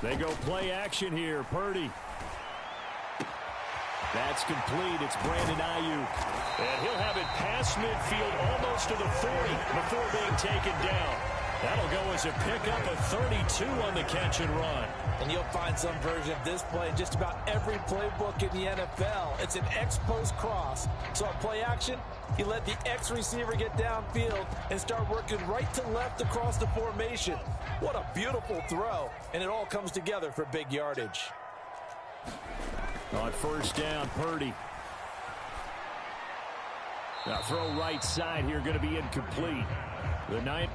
They go play action here. Purdy. That's complete. It's Brandon Ayuk. And he'll have it past midfield almost to the 40 before being taken down. That'll go as a pickup of 32 on the catch and run. And you'll find some version of this play in just about every playbook in the NFL. It's an X-post cross. So on play action, he let the X receiver get downfield and start working right to left across the formation. What a beautiful throw. And it all comes together for big yardage. On first down, Purdy. Now throw right side here, going to be incomplete. The Niners.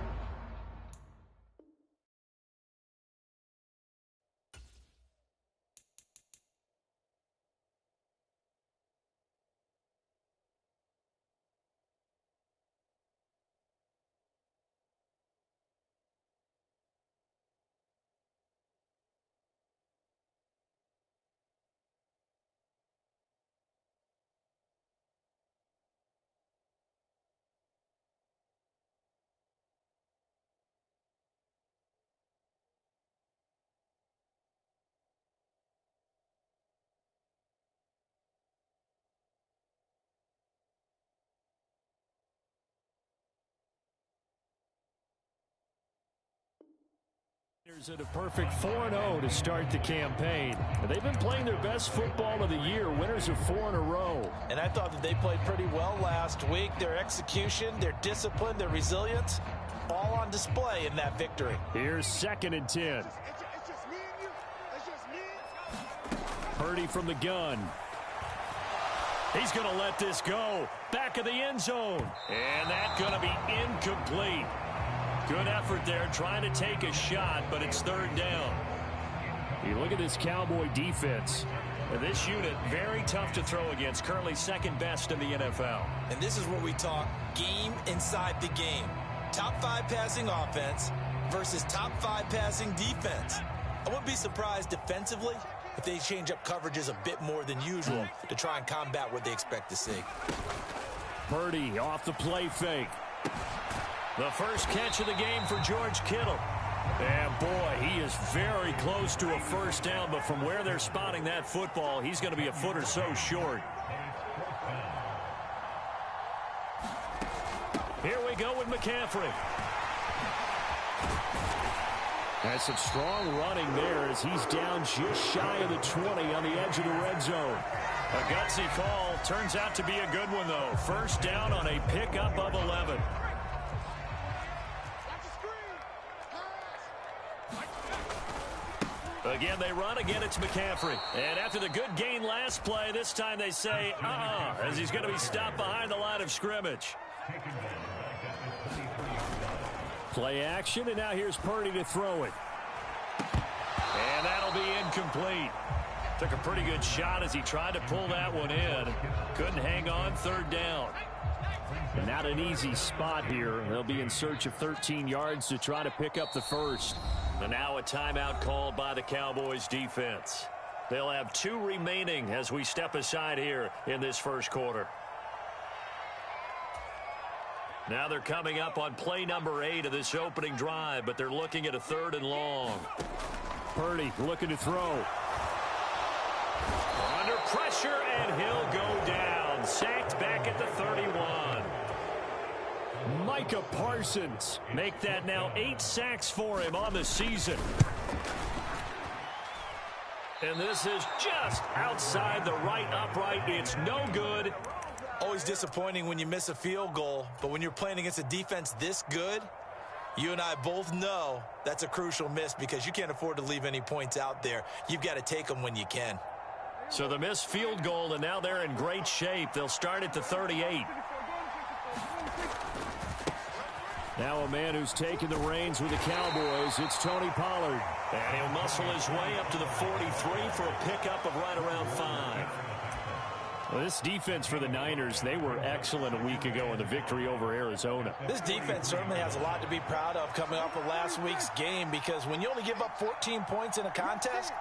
At a perfect 4-0 to start the campaign. They've been playing their best football of the year, winners of 4 in a row. And I thought that they played pretty well last week. Their execution, their discipline, their resilience, all on display in that victory. Here's 2nd and 10. Purdy from the gun. He's going to let this go. Back of the end zone. And that's going to be incomplete. Good effort there, trying to take a shot, but it's 3rd down. You look at this Cowboy defense. This unit, very tough to throw against, currently 2nd best in the NFL. And this is where we talk game inside the game. Top 5 passing offense versus top 5 passing defense. I wouldn't be surprised defensively if they change up coverages a bit more than usual to try and combat what they expect to see. Purdy off the play fake. The first catch of the game for George Kittle. And boy, he is very close to a first down, but from where they're spotting that football, he's going to be a foot or so short. Here we go with McCaffrey. Has some strong running there as he's down just shy of the 20 on the edge of the red zone. A gutsy call. Turns out to be a good one, though. First down on a pickup of 11. Again, they run. Again, it's McCaffrey. And after the good gain last play, this time they say, as he's going to be stopped behind the line of scrimmage. Play action, and now here's Purdy to throw it. And that'll be incomplete. Took a pretty good shot as he tried to pull that one in. Couldn't hang on, 3rd down. Not an easy spot here. They'll be in search of 13 yards to try to pick up the first. And now a timeout called by the Cowboys defense. They'll have 2 remaining as we step aside here in this first quarter. Now they're coming up on play number 8 of this opening drive, but they're looking at a 3rd and long. Purdy looking to throw. Under pressure, and he'll go down. Sacked back at the 31. Micah Parsons make that now 8 sacks for him on the season. And this is just outside the right upright. It's no good. Always disappointing when you miss a field goal, but when you're playing against a defense this good, you and I both know that's a crucial miss because you can't afford to leave any points out there. You've got to take them when you can. So the missed field goal, and now they're in great shape. They'll start at the 38. Now a man who's taken the reins with the Cowboys, it's Tony Pollard. And he'll muscle his way up to the 43 for a pickup of right around 5. Well, this defense for the Niners, they were excellent a week ago in the victory over Arizona. This defense certainly has a lot to be proud of coming off of last week's game, because when you only give up 14 points in a contest,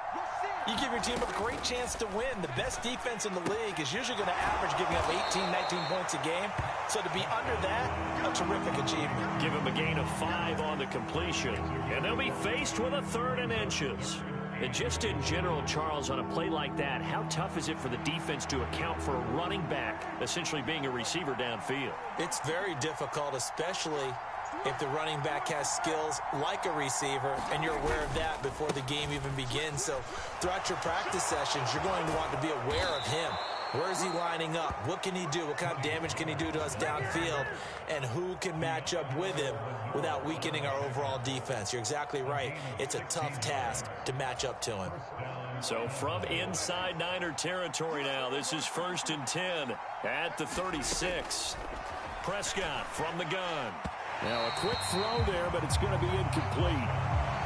you give your team a great chance to win. The best defense in the league is usually going to average giving up 18, 19 points a game. So to be under that, a terrific achievement. Give them a gain of 5 on the completion. And they'll be faced with a 3rd and inches. And just in general, Charles, on a play like that, how tough is it for the defense to account for a running back essentially being a receiver downfield? It's very difficult, especially if the running back has skills like a receiver, and you're aware of that before the game even begins. So throughout your practice sessions, you're going to want to be aware of him. Where is he lining up? What can he do? What kind of damage can he do to us downfield? And who can match up with him without weakening our overall defense? You're exactly right. It's a tough task to match up to him. So from inside Niner territory now, this is 1st and 10 at the 36. Prescott from the gun. Now a quick throw there, but it's going to be incomplete.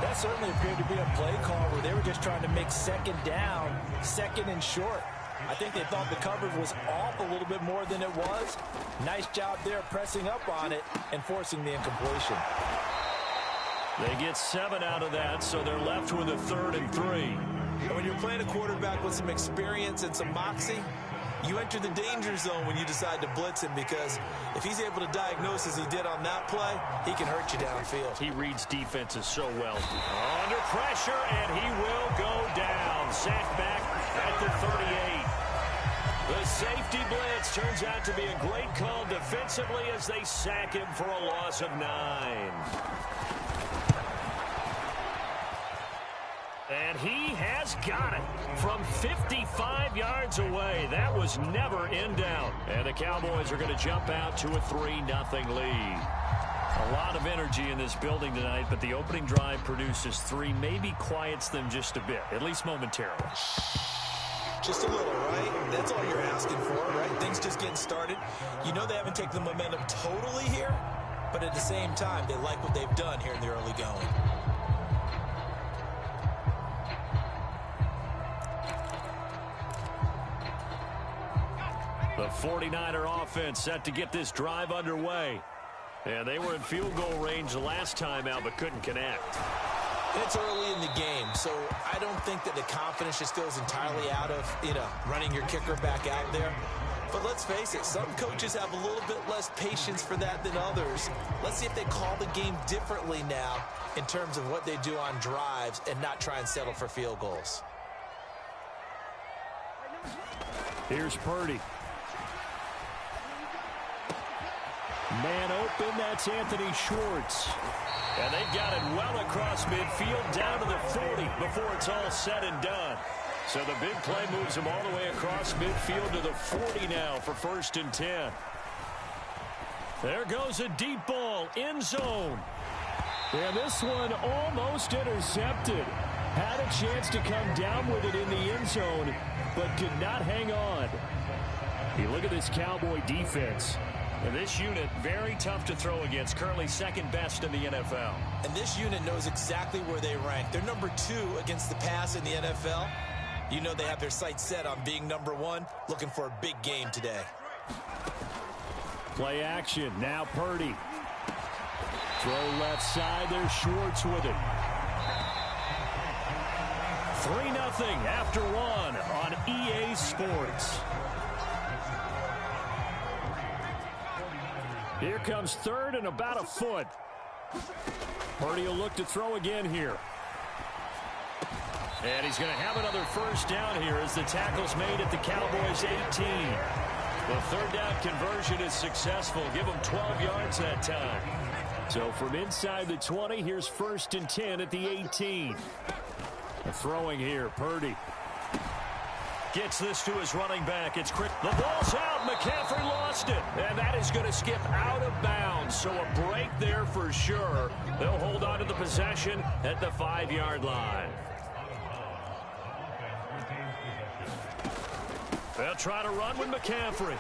That certainly appeared to be a play call where they were just trying to make second down, second and short. I think they thought the coverage was off a little bit more than it was. Nice job there pressing up on it and forcing the incompletion. They get 7 out of that, so they're left with a 3rd and 3. And when you're playing a quarterback with some experience and some moxie, you enter the danger zone when you decide to blitz him, because if he's able to diagnose as he did on that play, he can hurt you downfield. He reads defenses so well. Under pressure, and he will go down. Sacked back at the 38. The safety blitz turns out to be a great call defensively as they sack him for a loss of 9. And he has got it from 55 yards away. That was never in doubt. And the Cowboys are going to jump out to a 3-0 lead. A lot of energy in this building tonight, but the opening drive produces 3, maybe quiets them just a bit, at least momentarily. Just a little, right? That's all you're asking for, right? Things just getting started. You know they haven't taken the momentum totally here, but at the same time, they like what they've done here in the early going. The 49er offense set to get this drive underway. And they were in field goal range the last time out, but couldn't connect. It's early in the game, so I don't think that the confidence just goes entirely out of, running your kicker back out there. But let's face it, some coaches have a little bit less patience for that than others. Let's see if they call the game differently now in terms of what they do on drives and not try and settle for field goals. Here's Purdy. Man open, that's Anthony Schwartz. And they've got it well across midfield down to the 40 before it's all said and done. So the big play moves him all the way across midfield to the 40 now for 1st and 10. There goes a deep ball, end zone. And this one almost intercepted. Had a chance to come down with it in the end zone, but could not hang on. You look at this Cowboy defense. And this unit, very tough to throw against, currently second best in the NFL. And this unit knows exactly where they rank. They're number 2 against the pass in the NFL. You know they have their sights set on being number 1, looking for a big game today. Play action, now Purdy. Throw left side, there's Schwartz with it. 3-0 after 1 on EA Sports. Here comes 3rd and about a foot. Purdy will look to throw again here. And he's going to have another first down here as the tackle's made at the Cowboys' 18. The 3rd down conversion is successful. Give them 12 yards that time. So from inside the 20, here's 1st and 10 at the 18. Throwing here, Purdy. Gets this to his running back. It's quick. The ball's out. McCaffrey lost it. And that is going to skip out of bounds. So a break there for sure. They'll hold on to the possession at the 5-yard line. They'll try to run with McCaffrey.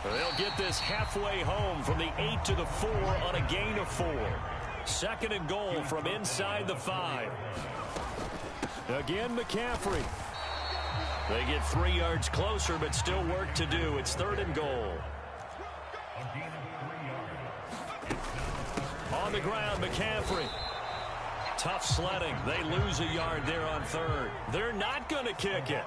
They'll get this halfway home from the 8 to the 4 on a gain of 4. 2nd and goal from inside the 5. Again, McCaffrey. They get 3 yards closer, but still work to do. It's 3rd and goal. On the ground, McCaffrey. Tough sledding. They lose a yard there on 3rd. They're not going to kick it.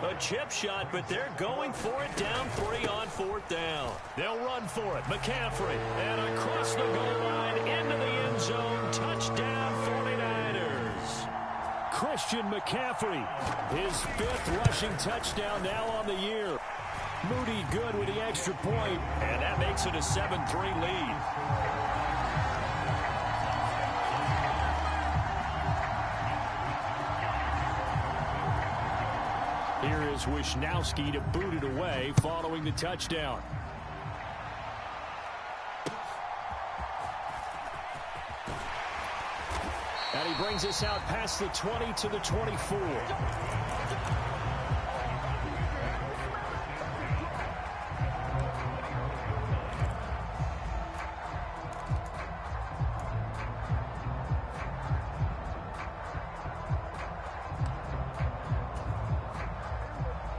A chip shot, but they're going for it down 3 on 4th down. They'll run for it. McCaffrey. And across the goal line into the end zone. Touchdown 49ers. Christian McCaffrey. His 5th rushing touchdown now on the year. Moody good with the extra point, and that makes it a 7-3 lead. Here is Wisnowski to boot it away following the touchdown. And he brings us out past the 20 to the 24.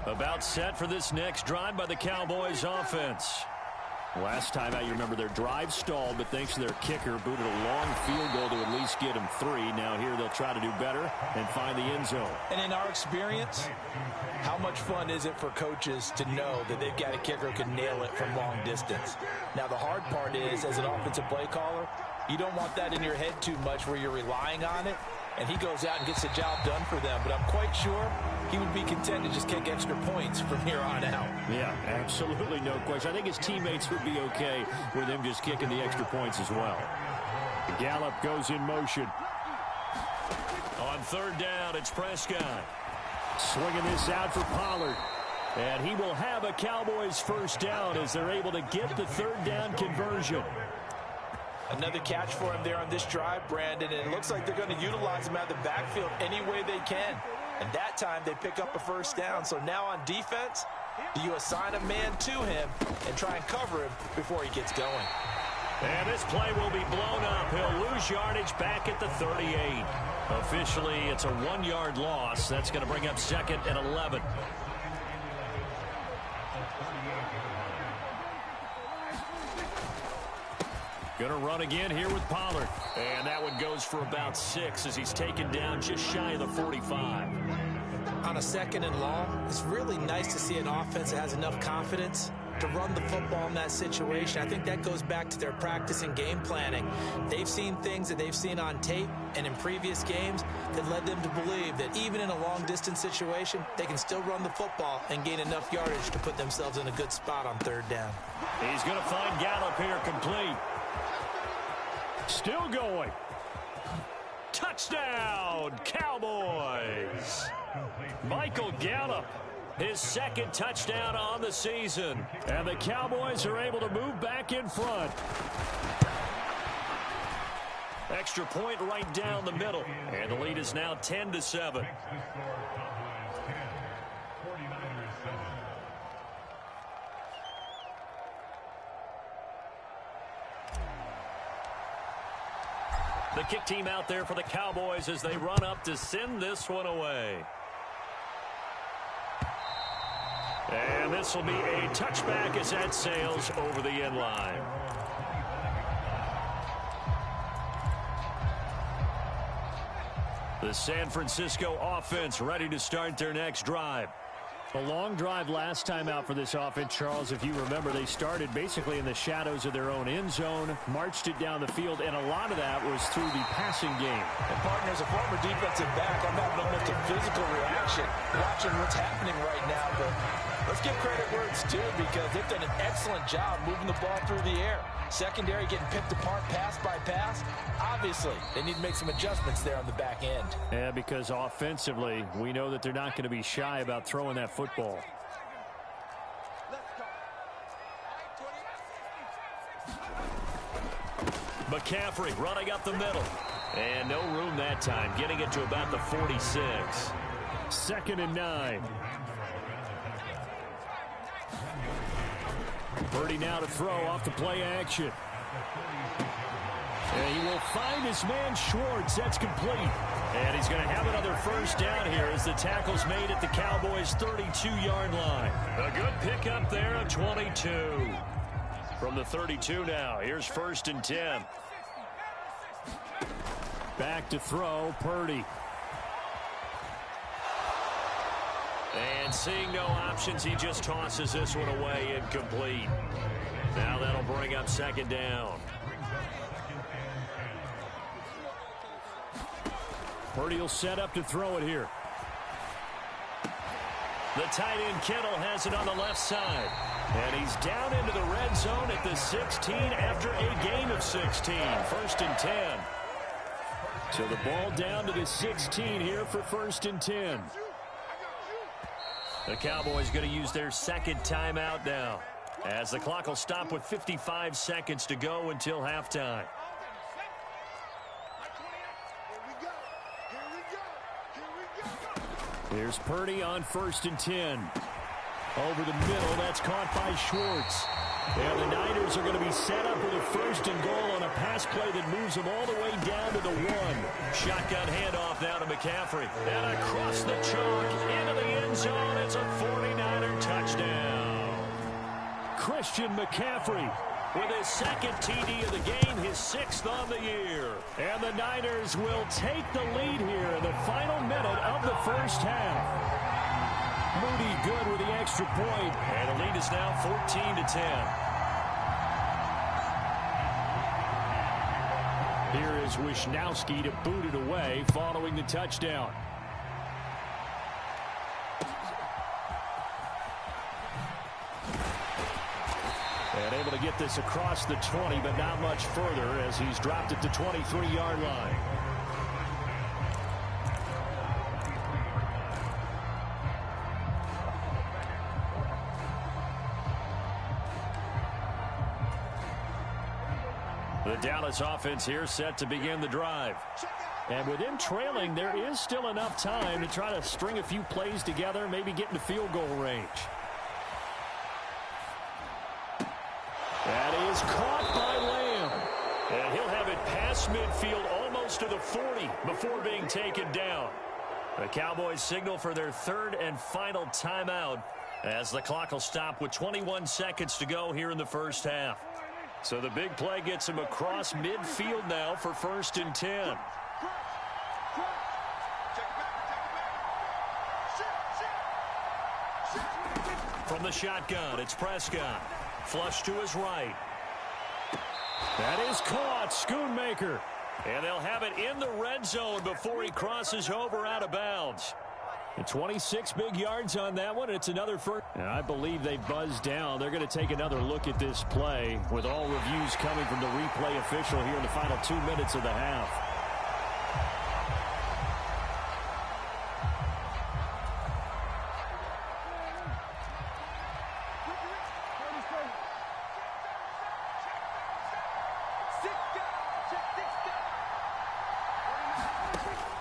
About set for this next drive by the Cowboys offense. Last time out, you remember their drive stalled, but thanks to their kicker, booted a long field goal to at least get them 3. Now here they'll try to do better and find the end zone. And in our experience, how much fun is it for coaches to know that they've got a kicker who can nail it from long distance? Now the hard part is, as an offensive play caller, you don't want that in your head too much where you're relying on it, and he goes out and gets the job done for them. But I'm quite sure he would be content to just kick extra points from here on out. Yeah, absolutely no question. I think his teammates would be okay with him just kicking the extra points as well. Gallup goes in motion. On 3rd down, it's Prescott. Swinging this out for Pollard. And he will have a Cowboys 1st down as they're able to get the 3rd down conversion. Another catch for him there on this drive, Brandon, and it looks like they're going to utilize him out of the backfield any way they can. And that time they pick up a 1st down. So now on defense, do you assign a man to him and try and cover him before he gets going? And this play will be blown up. He'll lose yardage back at the 38. Officially, it's a 1-yard loss. That's going to bring up 2nd and 11. Going to run again here with Pollard. And that one goes for about 6 as he's taken down just shy of the 45. On a 2nd and long, it's really nice to see an offense that has enough confidence to run the football in that situation. I think that goes back to their practice and game planning. They've seen things that they've seen on tape and in previous games that led them to believe that even in a long-distance situation, they can still run the football and gain enough yardage to put themselves in a good spot on 3rd down. He's going to find Gallup here complete. Still going. Touchdown, Cowboys. Michael Gallup, his 2nd touchdown on the season. And the Cowboys are able to move back in front. Extra point right down the middle. And the lead is now 10-7. The kick team out there for the Cowboys as they run up to send this one away. And this will be a touchback as that sails over the end line. The San Francisco offense ready to start their next drive. A long drive last time out for this offense, Charles. If you remember, they started basically in the shadows of their own end zone, marched it down the field, and a lot of that was through the passing game. And partner, as a former defensive back, I'm having almost a physical reaction watching what's happening right now. But let's give credit where it's due because they've done an excellent job moving the ball through the air. Secondary getting picked apart pass by pass. Obviously, they need to make some adjustments there on the back end. Yeah, because offensively, we know that they're not going to be shy about throwing that football. McCaffrey running up the middle. And no room that time, getting it to about the 46. 2nd and 9. Purdy now to throw off the play action. And he will find his man Schwartz. That's complete. And he's going to have another 1st down here as the tackle's made at the Cowboys' 32-yard line. A good pickup there of 22. From the 32 now, here's 1st and 10. Back to throw, Purdy. And seeing no options, he just tosses this one away incomplete. Now that'll bring up 2nd down. Purdy will set up to throw it here. The tight end Kittle has it on the left side. And he's down into the red zone at the 16 after a gain of 16. 1st and 10. So the ball down to the 16 here for 1st and 10. The Cowboys going to use their second timeout now, as the clock will stop with 55 seconds to go until halftime. Here's Purdy on 1st and 10. Over the middle, that's caught by Schwartz. And the Niners are going to be set up with a 1st and goal on a pass play that moves them all the way down to the 1. Shotgun handoff now to McCaffrey. And across the chalk into the end zone. It's a 49er touchdown. Christian McCaffrey with his 2nd TD of the game, his 6th on the year. And the Niners will take the lead here in the final minute of the first half. Moody good with the extra point. And the lead is now 14-10. Here is Wisnowski to boot it away following the touchdown. And able to get this across the 20, but not much further as he's dropped it to 23-yard line. The Dallas offense here set to begin the drive. And with him trailing, there is still enough time to try to string a few plays together, maybe get into field goal range. That is caught by Lamb. And he'll have it past midfield almost to the 40 before being taken down. The Cowboys signal for their 3rd and final timeout as the clock will stop with 21 seconds to go here in the first half. So the big play gets him across midfield now for 1st and 10. From the shotgun, it's Prescott. Flush to his right. That is caught. Schoonmaker. And they'll have it in the red zone before he crosses over out of bounds. And 26 big yards on that one. It's another first. And I believe they buzzed down. They're going to take another look at this play with all reviews coming from the replay official here in the final 2 minutes of the half.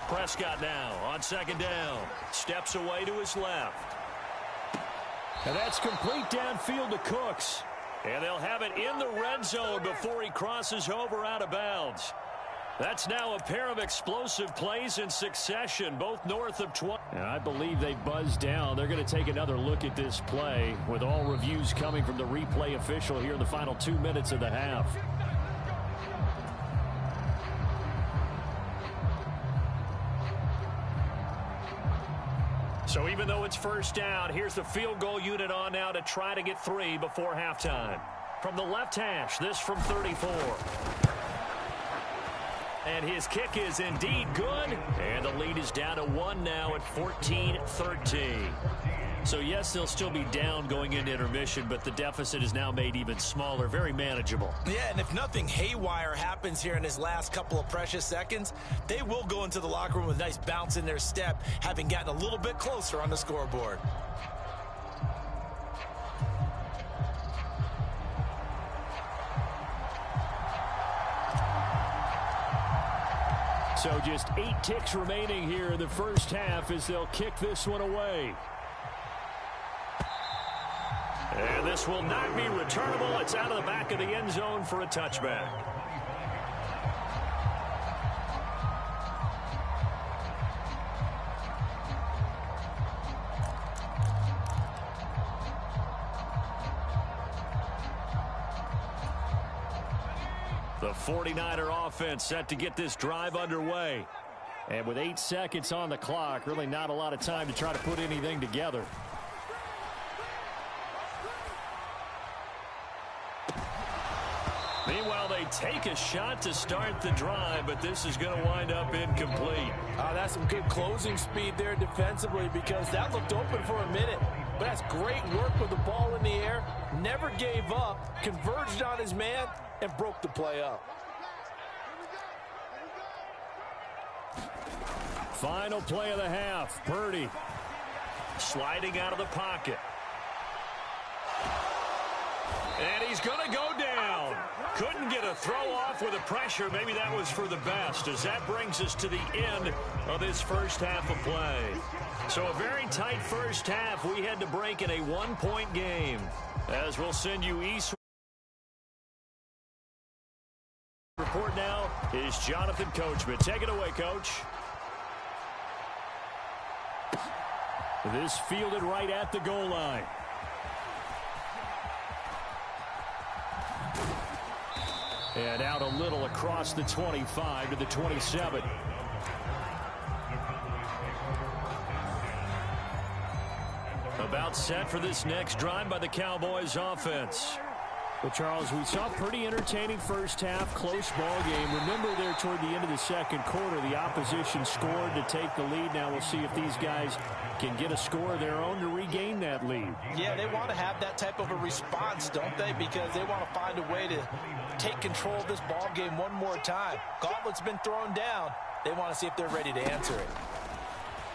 Prescott now on 2nd down. Steps away to his left. And that's complete downfield to Cooks. And they'll have it in the red zone before he crosses over out of bounds. That's now a pair of explosive plays in succession, both north of 20. And I believe they buzzed down. They're going to take another look at this play with all reviews coming from the replay official here in the final 2 minutes of the half. So even though it's first down, here's the field goal unit on now to try to get 3 before halftime. From the left hash, this from 34. And his kick is indeed good. And the lead is down to 1 now at 14-13. So yes, they'll still be down going into intermission, but the deficit is now made even smaller, very manageable. Yeah, and if nothing haywire happens here in his last couple of precious seconds, they will go into the locker room with a nice bounce in their step, having gotten a little bit closer on the scoreboard. So just 8 ticks remaining here in the first half as they'll kick this one away. And this will not be returnable. It's out of the back of the end zone for a touchback. The 49er offense set to get this drive underway. And with 8 seconds on the clock, really not a lot of time to try to put anything together. Meanwhile, they take a shot to start the drive, but this is going to wind up incomplete. That's some good closing speed there defensively, because that looked open for a minute. But that's great work with the ball in the air. Never gave up, converged on his man, and broke the play up. Final play of the half. Purdy sliding out of the pocket. And he's going to go down. Couldn't get a throw off with the pressure. Maybe that was for the best, as that brings us to the end of this first half of play. So a very tight first half. We had to break in a one-point game. As we'll send you east. Report now is Jonathan Coachman. Take it away, Coach. This fielded right at the goal line. And out a little across the 25 to the 27. About set for this next drive by the Cowboys offense. Well, Charles, we saw a pretty entertaining first half, close ball game. Remember there toward the end of the second quarter, the opposition scored to take the lead. Now we'll see if these guys can get a score of their own to regain that lead. Yeah, they want to have that type of a response, don't they? Because they want to find a way to take control of this ball game one more time. Gauntlet's been thrown down. They want to see if they're ready to answer it.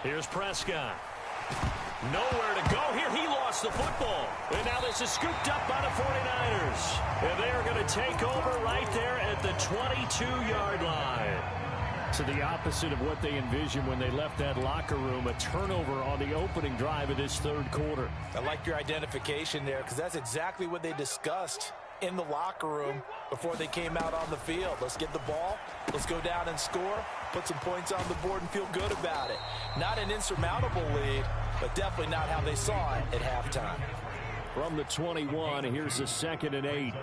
Here's Prescott. Nowhere to go here. He lost the football. And now this is scooped up by the 49ers. And they are going to take over right there at the 22-yard line. So the opposite of what they envisioned when they left that locker room, a turnover on the opening drive of this third quarter. I like your identification there, because that's exactly what they discussed in the locker room before they came out on the field. Let's get the ball. Let's go down and score. Put some points on the board and feel good about it. Not an insurmountable lead, but definitely not how they saw it at halftime. From the 21, here's a 2nd and 8.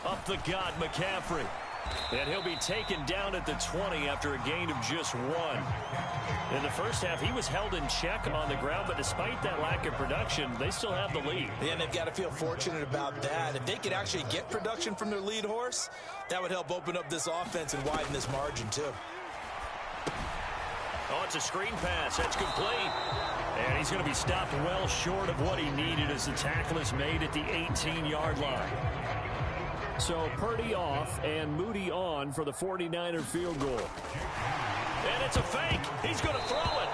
Up the gut, McCaffrey. And he'll be taken down at the 20 after a gain of just 1. In the first half, he was held in check on the ground, but despite that lack of production, they still have the lead. Yeah, and they've got to feel fortunate about that. If they could actually get production from their lead horse, that would help open up this offense and widen this margin, too. Oh, it's a screen pass. That's complete. And he's going to be stopped well short of what he needed as the tackle is made at the 18-yard line. So Purdy off and Moody on for the 49er field goal. And it's a fake. He's going to throw it.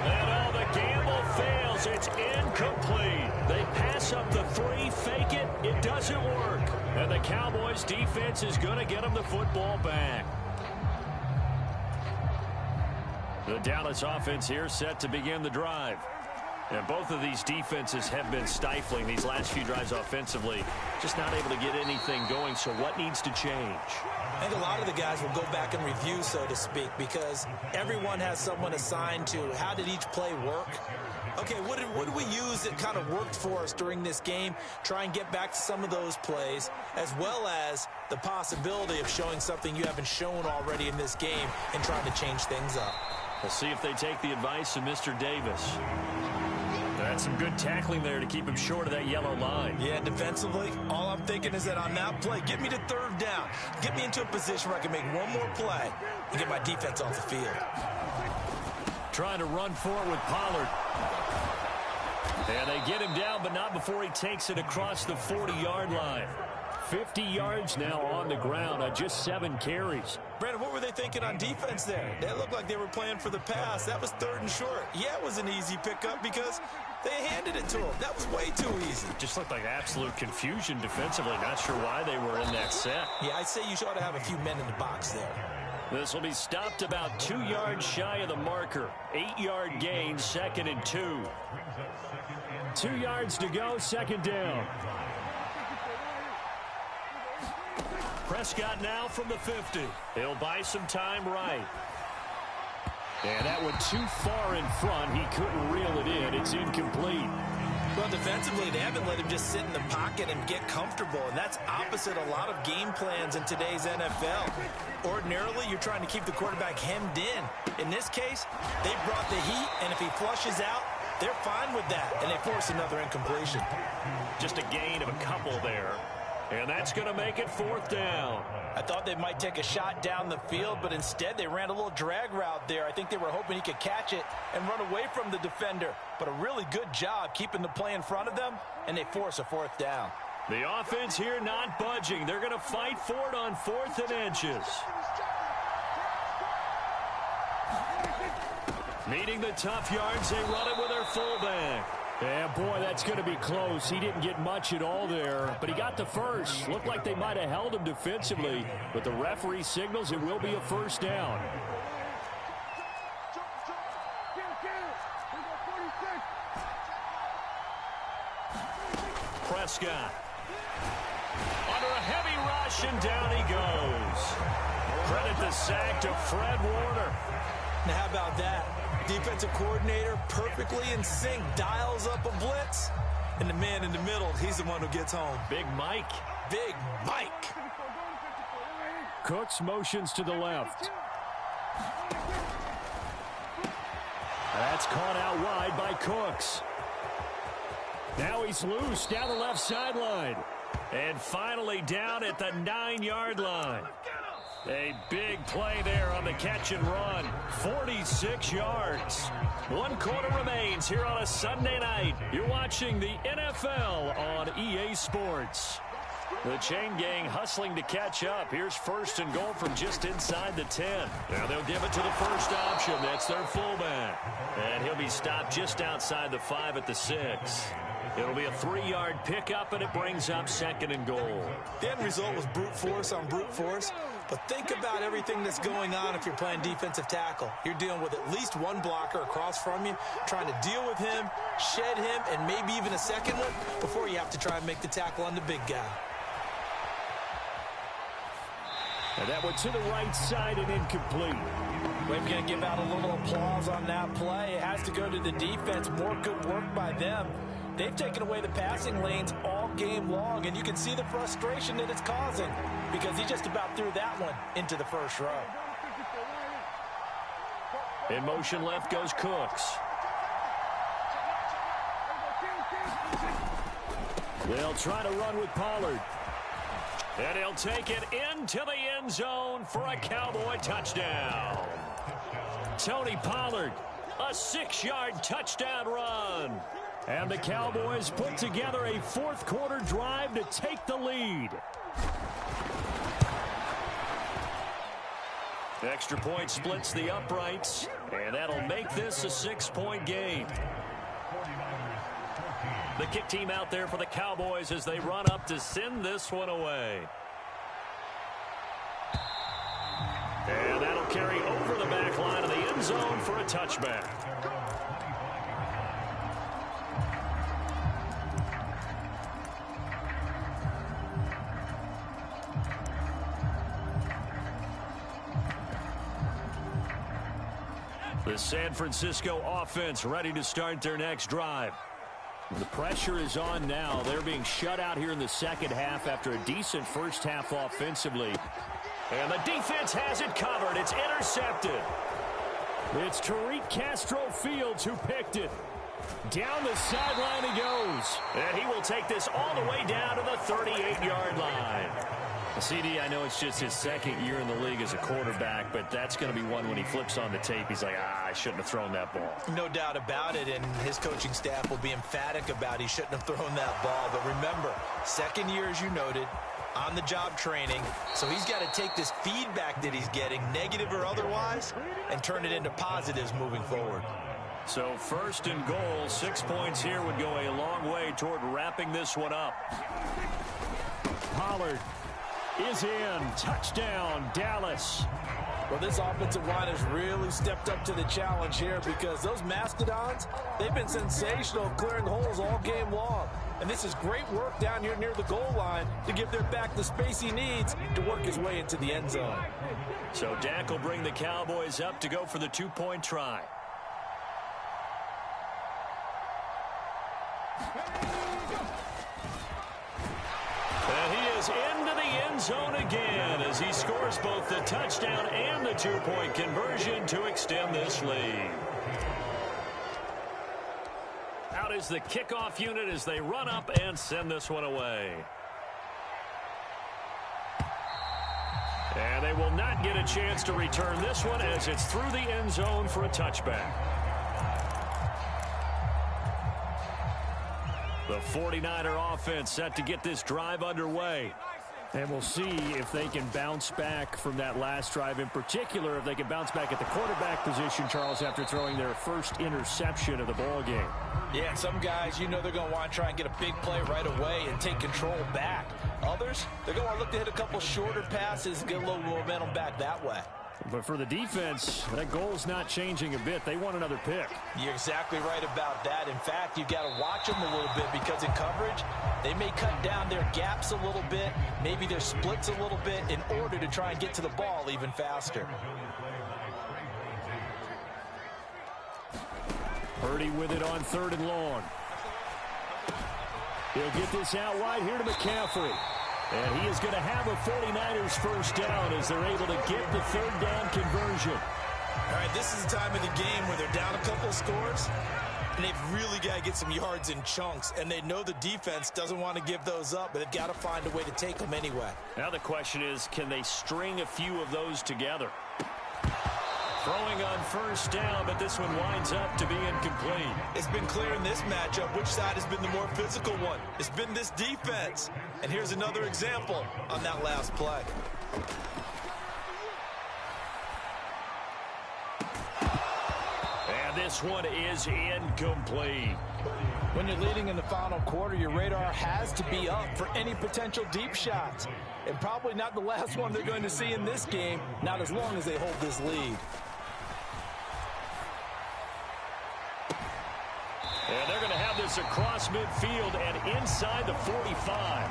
And the gamble fails. It's incomplete. They pass up the 3, fake it. It doesn't work. And the Cowboys defense is going to get them the football back. The Dallas offense here set to begin the drive. And both of these defenses have been stifling these last few drives offensively. Just not able to get anything going, so what needs to change? I think a lot of the guys will go back and review, so to speak, because everyone has someone assigned to how did each play work. Okay, what did we use that kind of worked for us during this game? Try and get back to some of those plays, as well as the possibility of showing something you haven't shown already in this game and trying to change things up. We'll see if they take the advice of Mr. Davis. That's some good tackling there to keep him short of that yellow line. Yeah, defensively, all I'm thinking is that on that play, get me to 3rd down. Get me into a position where I can make one more play and get my defense off the field. Trying to run for it with Pollard. And they get him down, but not before he takes it across the 40-yard line. 50 yards now on the ground on just 7 carries. Brandon, what were they thinking on defense there? They looked like they were playing for the pass. That was 3rd and short. Yeah, it was an easy pickup because they handed it to him. That was way too easy. Just looked like absolute confusion defensively. Not sure why they were in that set. Yeah, I'd say you ought to have a few men in the box there. This will be stopped about 2 yards shy of the marker. 8-yard gain, 2nd and 2. 2 yards to go, 2nd down. Prescott now from the 50. He'll buy some time right. And that went too far in front. He couldn't reel it in. It's incomplete. Well, defensively, they haven't let him just sit in the pocket and get comfortable, and that's opposite a lot of game plans in today's NFL. Ordinarily, you're trying to keep the quarterback hemmed in. In this case, they brought the heat, and if he flushes out, They're fine with that, and they force another incompletion. Just a gain of a couple there. And that's going to make it 4th down. I thought they might take a shot down the field, but instead they ran a little drag route there. I think they were hoping he could catch it and run away from the defender. But a really good job keeping the play in front of them, and they force a 4th down. The offense here not budging. They're going to fight for it on 4th and inches. Needing the tough yards, they run it with their fullback. Yeah, boy, that's going to be close. He didn't get much at all there, but he got the first. Looked like they might have held him defensively, but the referee signals it will be a 1st down. Prescott. Under a heavy rush, and down he goes. Credit the sack to Fred Warner. Now, how about that? Defensive coordinator perfectly in sync, dials up a blitz, and the man in the middle, he's the one who gets home. Big Mike. Big Mike. Cooks motions to the left. That's caught out wide by Cooks. Now he's loose down the left sideline. And finally down at the 9-yard line. A big play there on the catch and run. 46 yards. 1 quarter remains here on a Sunday night. You're watching the NFL on EA Sports. The chain gang hustling to catch up. Here's 1st and goal from just inside the 10. Now they'll give it to the first option. That's their fullback. And he'll be stopped just outside the 5 at the 6. It'll be a 3-yard pickup, and it brings up 2nd and goal. The end result was brute force on brute force. But think about everything that's going on if you're playing defensive tackle. You're dealing with at least one blocker across from you, trying to deal with him, shed him, and maybe even a second one before you have to try and make the tackle on the big guy. And that one to the right side and incomplete. We're going to give out a little applause on that play. It has to go to the defense. More good work by them. They've taken away the passing lanes all game long, and you can see the frustration that it's causing because he just about threw that one into the first row. In motion left goes Cooks. They'll try to run with Pollard. And he'll take it into the end zone for a Cowboy touchdown. Tony Pollard, a 6-yard touchdown run. And the Cowboys put together a 4th quarter drive to take the lead. Extra point splits the uprights, and that'll make this a 6-point game. The kick team out there for the Cowboys as they run up to send this one away. And that'll carry over the back line of the end zone for a touchback. The San Francisco offense ready to start their next drive. The pressure is on now. They're being shut out here in the second half after a decent first half offensively. And the defense has it covered. It's intercepted. It's Tariq Castro-Fields who picked it. Down the sideline he goes. And he will take this all the way down to the 38-yard line. CD, I know it's just his 2nd year in the league as a quarterback, but that's going to be one when he flips on the tape. He's like, I shouldn't have thrown that ball. No doubt about it, and his coaching staff will be emphatic about he shouldn't have thrown that ball. But remember, 2nd year, as you noted, on-the-job training, so he's got to take this feedback that he's getting, negative or otherwise, and turn it into positives moving forward. So 1st and goal, 6 points here would go a long way toward wrapping this one up. Pollard is in. Touchdown, Dallas. Well, this offensive line has really stepped up to the challenge here because those Mastodons, they've been sensational clearing holes all game long. And this is great work down here near the goal line to give their back the space he needs to work his way into the end zone. So Dak will bring the Cowboys up to go for the 2-point try. And he is into the end zone again as he scores both the touchdown and the 2-point conversion to extend this lead. is the kickoff unit as they run up and send this one away. And they will not get a chance to return this one as it's through the end zone for a touchback. The 49er offense set to get this drive underway. And we'll see if they can bounce back from that last drive. In particular, if they can bounce back at the quarterback position, Charles, after throwing their first interception of the ball game. Yeah, some guys, you know they're going to want to try and get a big play right away and take control back. Others, they're going to want to look to hit a couple shorter passes and get a little momentum back that way. But for the defense, that goal's not changing a bit. They want another pick. You're exactly right about that. In fact, you've got to watch them a little bit because in coverage, they may cut down their gaps a little bit, maybe their splits a little bit in order to try and get to the ball even faster. Purdy with it on 3rd and long. He'll get this out wide here to McCaffrey. And he is going to have a 49ers first down as they're able to get the 3rd down conversion. All right, this is the time of the game where they're down a couple scores, and they've really got to get some yards in chunks, and they know the defense doesn't want to give those up, but they've got to find a way to take them anyway. Now the question is, can they string a few of those together? Throwing on first down, but this one winds up to be incomplete. It's been clear in this matchup which side has been the more physical one. It's been this defense. And here's another example on that last play. And this one is incomplete. When you're leading in the final quarter, your radar has to be up for any potential deep shots. And probably not the last one they're going to see in this game, not as long as they hold this lead. And they're going to have this across midfield and inside the 45.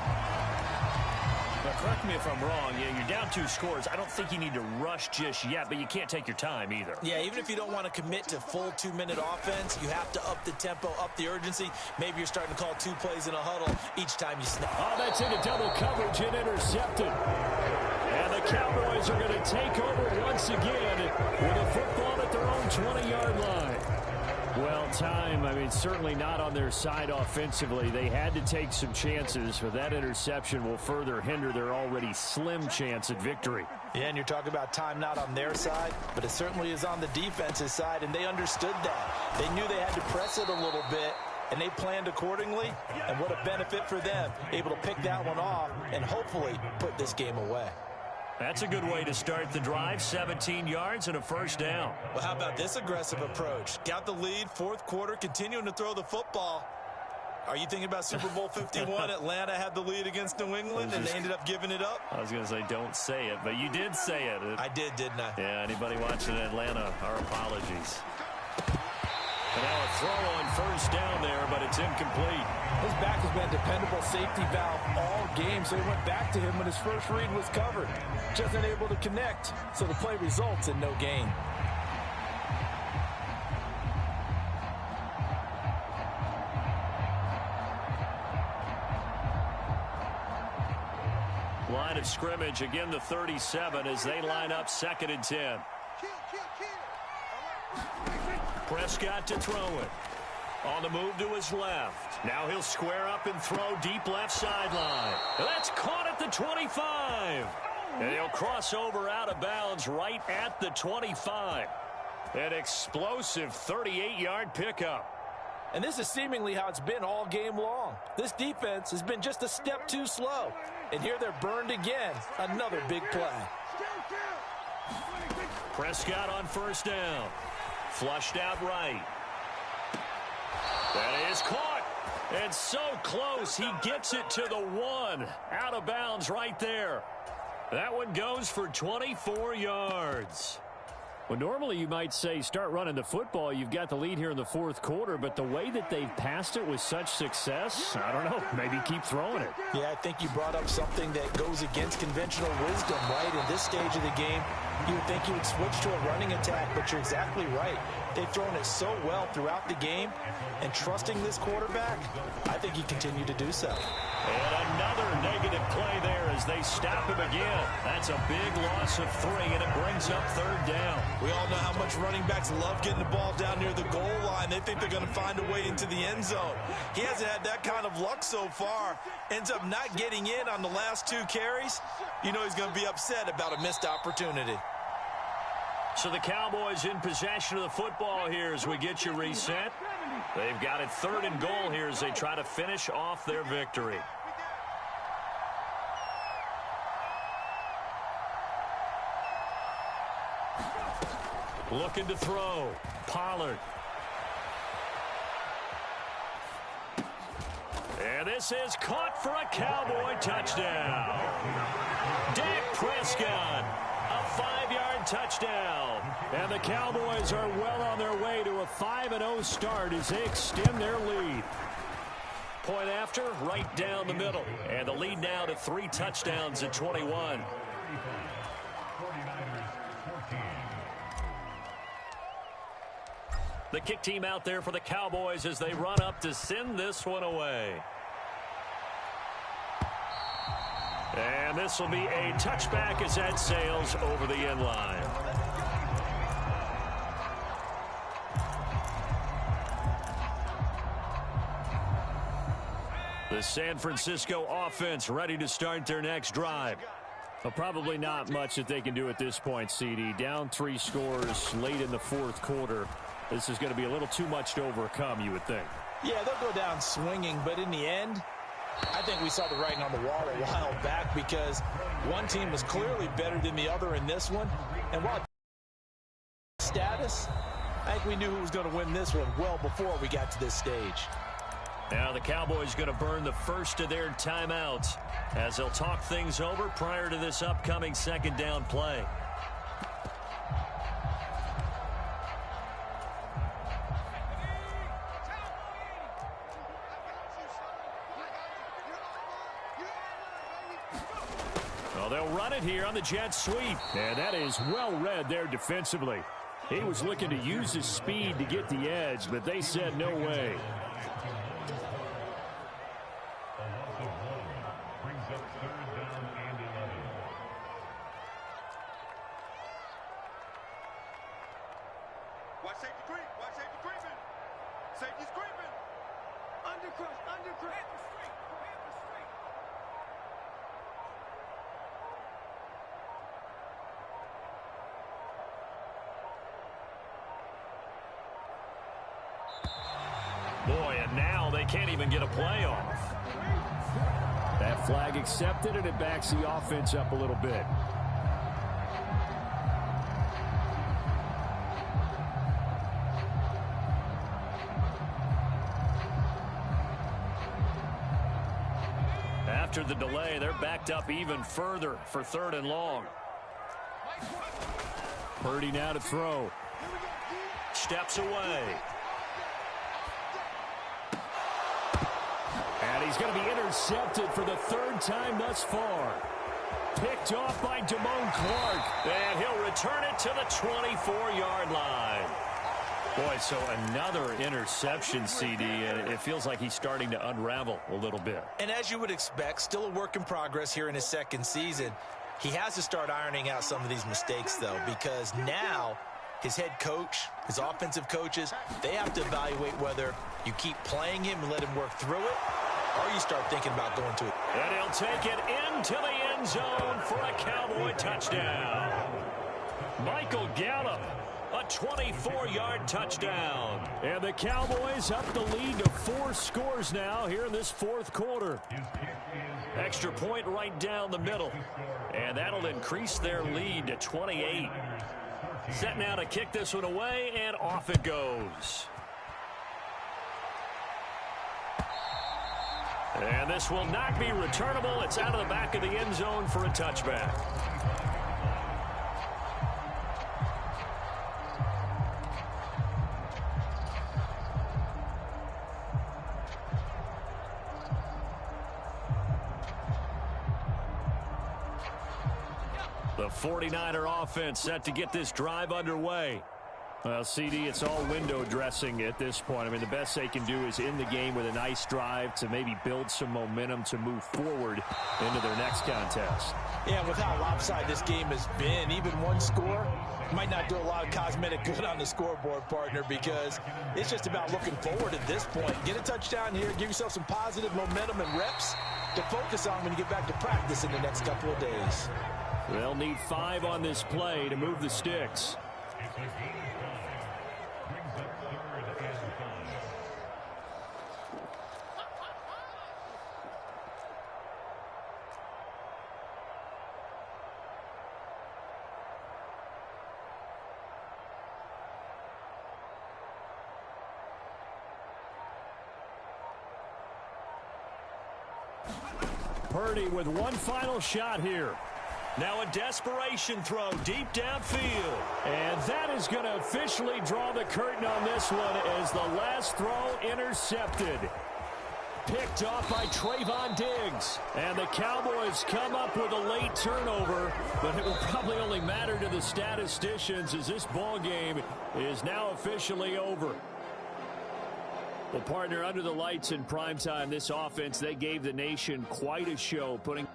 Now, correct me if I'm wrong. Yeah, you're down 2 scores. I don't think you need to rush just yet, but you can't take your time either. Yeah, even if you don't want to commit to full 2-minute offense, you have to up the tempo, up the urgency. Maybe you're starting to call 2 plays in a huddle each time you snap. Oh, that's into double coverage and intercepted. And the Cowboys are going to take over once again with a football at their own 20-yard line. Well, time, I mean, certainly not on their side offensively. They had to take some chances, but that interception will further hinder their already slim chance at victory. Yeah, and you're talking about time not on their side, but it certainly is on the defense's side, and they understood that. They knew they had to press it a little bit, and they planned accordingly, and what a benefit for them, able to pick that one off and hopefully put this game away. That's a good way to start the drive. 17 yards and a first down. Well, how about this aggressive approach? Got the lead, 4th quarter, continuing to throw the football. Are you thinking about Super Bowl 51? Atlanta had the lead against New England, and they ended up giving it up? I was going to say don't say it, but you did say it. I did, didn't I? Yeah, anybody watching Atlanta, our apologies. And now a throw on first down there, but it's incomplete. His back has been a dependable safety valve all game, so he went back to him when his first read was covered. Just unable to connect, so the play results in no gain. Line of scrimmage, again the 37 as they line up 2nd and 10. Prescott to throw it. On the move to his left. Now he'll square up and throw deep left sideline. That's caught at the 25. And he'll cross over out of bounds right at the 25. An explosive 38-yard pickup. And this is seemingly how it's been all game long. This defense has been just a step too slow. And here they're burned again. Another big play. Prescott on first down. Flushed out right. That is caught. And so close. He gets it to the 1. Out of bounds right there. That one goes for 24 yards. Well, normally you might say start running the football. You've got the lead here in the 4th quarter, but the way that they've passed it with such success, I don't know, maybe keep throwing it. Yeah, I think you brought up something that goes against conventional wisdom, right? In this stage of the game, you would think you would switch to a running attack, but you're exactly right. They've thrown it so well throughout the game, and trusting this quarterback, I think you continue to do so. And another negative play there as they stop him again. That's a big loss of 3, and it brings up 3rd down. We all know how much running backs love getting the ball down near the goal line. They think they're going to find a way into the end zone. He hasn't had that kind of luck so far. Ends up not getting in on the last 2 carries. You know he's going to be upset about a missed opportunity. So the Cowboys in possession of the football here as we get you reset. They've got it 3rd and goal here as they try to finish off their victory. Looking to throw. Pollard. And this is caught for a Cowboy touchdown. Dak Prescott, a 5-yard touchdown. And the Cowboys are well on their way to a 5-0 start as they extend their lead. Point after, right down the middle. And the lead now to 3 touchdowns at 21. The kick team out there for the Cowboys as they run up to send this one away. And this will be a touchback as that sails over the end line. The San Francisco offense ready to start their next drive. Well, probably not much that they can do at this point, CD. Down 3 scores late in the 4th quarter. This is going to be a little too much to overcome, you would think. Yeah, they'll go down swinging, but in the end, I think we saw the writing on the wall a while back because one team was clearly better than the other in this one. And while status, I think we knew who was going to win this one well before we got to this stage. Now the Cowboys going to burn the first of their timeouts as they'll talk things over prior to this upcoming 2nd down play. Well, they'll run it here on the jet sweep. And that is well read there defensively. He was looking to use his speed to get the edge, but they said no way. Boy, and now they can't even get a play off. That flag accepted, and it backs the offense up a little bit. After the delay, they're backed up even further for 3rd and long. Purdy now to throw. Steps away. And he's going to be intercepted for the 3rd time thus far. Picked off by Damone Clark. And he'll return it to the 24-yard line. Boy, so another interception, CD, and it feels like he's starting to unravel a little bit. And as you would expect, still a work in progress here in his 2nd season. He has to start ironing out some of these mistakes, though, because now his head coach, his offensive coaches, they have to evaluate whether you keep playing him and let him work through it, or you start thinking about going to it. And he'll take it into the end zone for a Cowboy touchdown. Michael Gallup, a 24-yard touchdown. And the Cowboys up the lead to 4 scores now here in this 4th quarter. Extra point right down the middle. And that'll increase their lead to 28. Set now to kick this one away, and off it goes. And this will not be returnable. It's out of the back of the end zone for a touchback. The 49er offense set to get this drive underway. Well, CD, it's all window dressing at this point. I mean, the best they can do is in the game with a nice drive to maybe build some momentum to move forward into their next contest. Yeah, with how lopsided this game has been, even one score might not do a lot of cosmetic good on the scoreboard, partner, because it's just about looking forward at this point. Get a touchdown here, give yourself some positive momentum and reps to focus on when you get back to practice in the next couple of days. They'll need 5 on this play to move the sticks. Purdy with one final shot here. Now a desperation throw deep downfield. And that is going to officially draw the curtain on this one as the last throw intercepted. Picked off by Trayvon Diggs. And the Cowboys come up with a late turnover, but it will probably only matter to the statisticians as this ball game is now officially over. Well, partner, under the lights in primetime, this offense, they gave the nation quite a show, putting